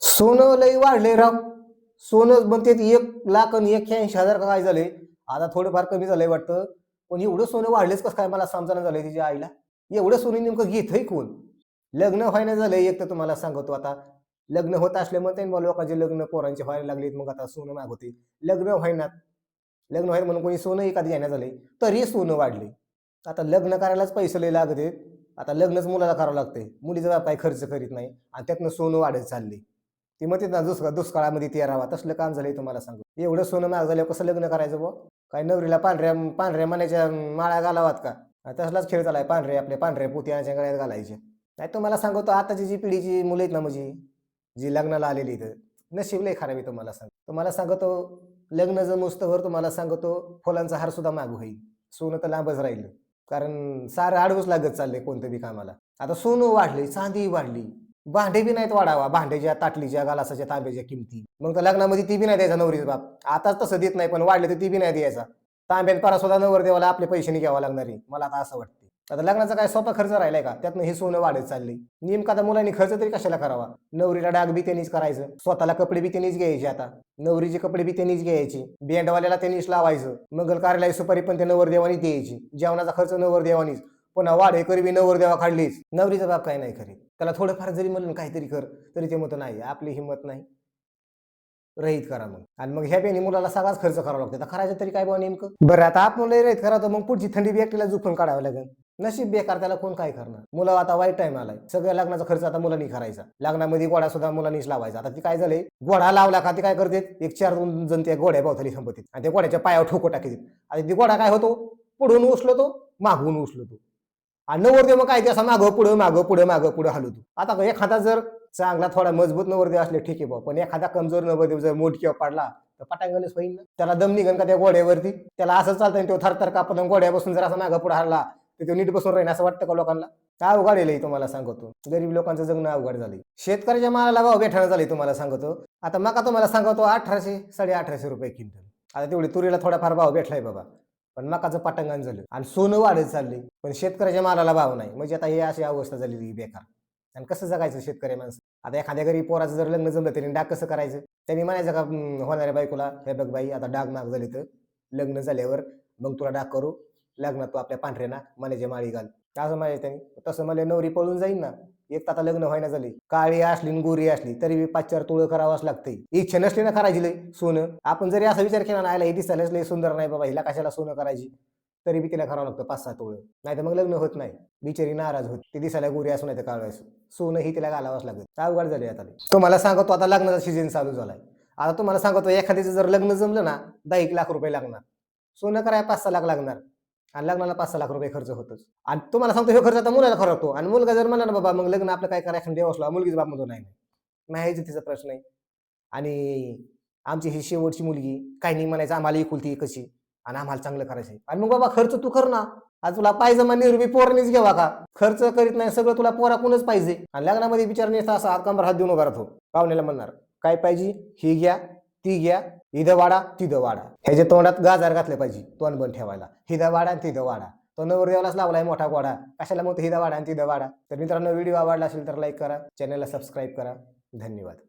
सोनं लई वाढले राव. सोनं म्हणते 1,00,000 आणि 81,000 का काय झाले. आता थोडंफार कमी झालंय वाटतं. पण एवढं सोनं वाढलेच कसं काय मला समजेना झालंय तिच्या आईला. एवढं सोनं नेमकं घेतंय कोण? लग्न व्हायला झालंय एक तर तुम्हाला सांगतो आता. लग्न होत असल्यामुळे त्यांनी लोकांचे लग्न पोरांचे व्हायला लागलेत. मग आता सोनं मागवते. लग्न व्हायनात. लग्न व्हायला म्हणून कोणी सोनं एखादं घेण्यात झालंय. तरी सोनं वाढले. आता लग्न करायलाच पैसे लय लागत आहेत. आता लग्नच मुलाला करावं लागतंय. मुलीचा बाप काही खर्च करीत नाही आणि त्यातनं सोनं वाढत चाललंय. ती म्हणते ना दुष्काळामध्ये तेरावा तसलं काम झालंय तुम्हाला सांगू. एवढं सोनं महाग झाल्यावर कसं लग्न करायचं बुवा? काय नवरीला पांढऱ्या पांढऱ्या मण्याच्या माळा घालावात का? तसलाच खेळ चालाय आपल्या पांढऱ्या पोत्याच्या गळ्यात घालायच्या. नाही तुम्हाला सांगतो आताची जी पिढीची मुलं आहेत ना म्हणजे, जी लग्नाला आलेली इथं, नशीब लय खराब आहे तुम्हाला सांगतो. तुम्हाला सांगतो लग्न जमोस्तोवर तुम्हाला सांगतो फुलांचा हार सुद्धा महाग होईल. सोनं तर लांबच राहिलं. कारण सारं आडवंच लागत चाललंय कोणतं बी कामाला. आता सोनं वाढले, चांदी वाढली. भांडे बी नाहीत वाढावा. भांड्याच्या, ताटलीच्या, गालासाच्या, तांब्याच्या किमती. मग तर लग्नामध्ये ती बी नाही द्यायचा नवरीचा बाप. आताच तसं देत नाही, पण वाढले तर ती बी नाही द्यायचा. तांब्यात परा सुद्धा नवरदेवाला आपले पैसे नाही घ्यावा लागणार आहे. मला आता असं वाटतं. आता लग्नाचा काय सोपा खर्च राहिलाय का? त्यातनं हे सोनं वाढत चाललंय. नेमका आता मुलांनी खर्च तरी कशाला करावा? नवरीला डाग बी त्यांनीच करायचं. स्वतःला कपडे बी त्यांनीच घ्यायचे आता. नवरीचे कपडे बी त्यांनीच घ्यायचे. बँडवाल्याला त्यांनीच लावायचं. मंगल कार्यालय सुपारी पण त्या नवरदेवानी द्यायची. जेवणाचा खर्च नवरदेवानीच. पुन्हा वाढेकरी बी नवरदेवा काढलीच. नवरीचा बाप काय नाही करीत. त्याला थोडंफार जरी म्हणलं काहीतरी कर, तरी ते म्हणतं नाही, आपली हिंमत नाही. रहित करा मग. आणि मग ह्या बेनी मुलाला सगळाच खर्च करावा लागतो. आता करायचं तरी काय बुवा नेमकं? बरं आता आपण लय रहित करा तर मग पुढची थंडी बी एकटीला झुकून काढावं लागेल. नशीब बेकार त्याला कोण काय करणार? मुलं आता वाईट टाइम आलाय. सगळ्या लग्नाचा खर्च आता मुलांनी करायचा. लग्नामध्ये घोडा सुद्धा मुलांनीच लावायचा. आता ती काय झालंय, घोडा लावला का ती काय करते, एक 4 जण त्या घोड्या भोवताली थांबतात आणि त्या घोड्याच्या पायावर ठोको टाकतात. आणि ती घोडा काय होतो, पुढून उचलतो, मागून उचलतो. आणि नवरदेव मग काय ते असं मागं पुढं हलवतो. आता एखादा जर चांगला थोडा मजबूत नवरदेव असले ठीक आहे बाबा, पण एखादा कमजोर नवरदेव जर मोडकीवर पडला तर पटांगणच होईल ना. त्याला दम निघन का त्या घोड्यावरती? त्याला असं चालतं तो थरथर कापत घोड्या बसून जर असं मागं पुढे हरला तर तो नीट बसून राहील असं वाटतं का लोकांना? काय अवघड आहे तुम्हाला सांगतो. गरीब लोकांचं जगणं अवघड झालंय. शेतकऱ्याच्या मालाला भाव भेटायला झाले तुम्हाला सांगतो. आता मका तुम्हाला सांगतो 1800 1850 रुपये क्विंटल. आता तेवढी तुरीला थोडाफार भाव भेटलाय बाबा. पण मकाचं पटांगण झालं आणि सोनं वाढत चाललंय. पण शेतकऱ्याच्या मालाला भाव नाही. म्हणजे आता ही अशी अवस्था झालेली बेकार. आणि कसं जगायचं शेतकरी माणसं? आता एखाद्या गरीब पोराचं जर लग्न जमलं तरी डाग कसं करायचं? त्यांनी म्हणायचं का होणाऱ्या बायकोला, हे बघ बाई आता डाग माग झाली तर लग्न झाल्यावर मग तुला डाग करू, लग्नात तू आपल्या पांढऱ्या ना मण्याची माळी घाल. असं म्हणायचं त्यांनी. तसं मला नवरी पळून जाईल ना. एक तर आता लग्न व्हायना झाली. काळी असली आणि गोरी असली तरी बी 5-4 तोळं करावंच लागतंय. इच्छा नसली ना करायची लय सोनं. आपण जरी असा विचार केला ना, आयला हे दिसायलाच लय सुंदर नाही बाबा, हिला कशाला सोनं करायची? तरी बी तिला करावं लागतं 5-6 तोळं. नाहीतर मग लग्न होत नाही. बिचारी नाराज होते. ती दिसायला गोरी असू नाही तर काळी असू. सोनं ही तिला घालावंच लागतं. अवघड झाले आता. तुम्हाला सांगतो आता लग्नाचा सीझन चालू झालाय. आता तुम्हाला सांगतो एखाद्याचं जर लग्न जमलं ना, 10-1 लाख रुपये लागणार. सोनं करायला 5-6 लाख लागणार. आणि लग्नाला 5-6 लाख रुपये खर्च होतोच. आणि तुम्हाला सांगतो हे खर्च आता मुलाला खरवतो. आणि मुलगा जर म्हणला ना बाबा मग लग्न आपलं काय करायचं देवासला, मुलगीचा बाप म्हणतो नाही, नाही. माहायचं तिचा प्रश्न आहे. आणि आमची ही शेवटची मुलगी, काही नाही म्हणायचं आम्हाला एकुलती एकच आहे आणि आम्हाला चांगलं करायचंय. आणि मग बाबा खर्च तू कर ना. आज तुला पायजमा निरबी पोरांनीच घ्यावा का? खर्च करीत नाही सगळं तुला पोराकडूनच पाहिजे. आणि लग्नामध्ये विचार नाही असा कंबर हात देऊन उभा राहतो. पाहुण्याला म्हणणार काय पाहिजे? ही घ्या, ती घ्या, इथं वाडा, तिथं वाडा. ह्याच्या तोंडात गाजार घातले पाहिजे तोंड बंद ठेवायला. हिथं वाडा आणि तिथं वाडा. तो नवरदेवालाच लावलाय मोठा घोडा. कशाला म्हणतो हिथं वाडा आणि तिथं वाडा. तर मित्रांनो व्हिडिओ आवडला असेल तर लाईक करा, चॅनलला सबस्क्राईब करा. धन्यवाद.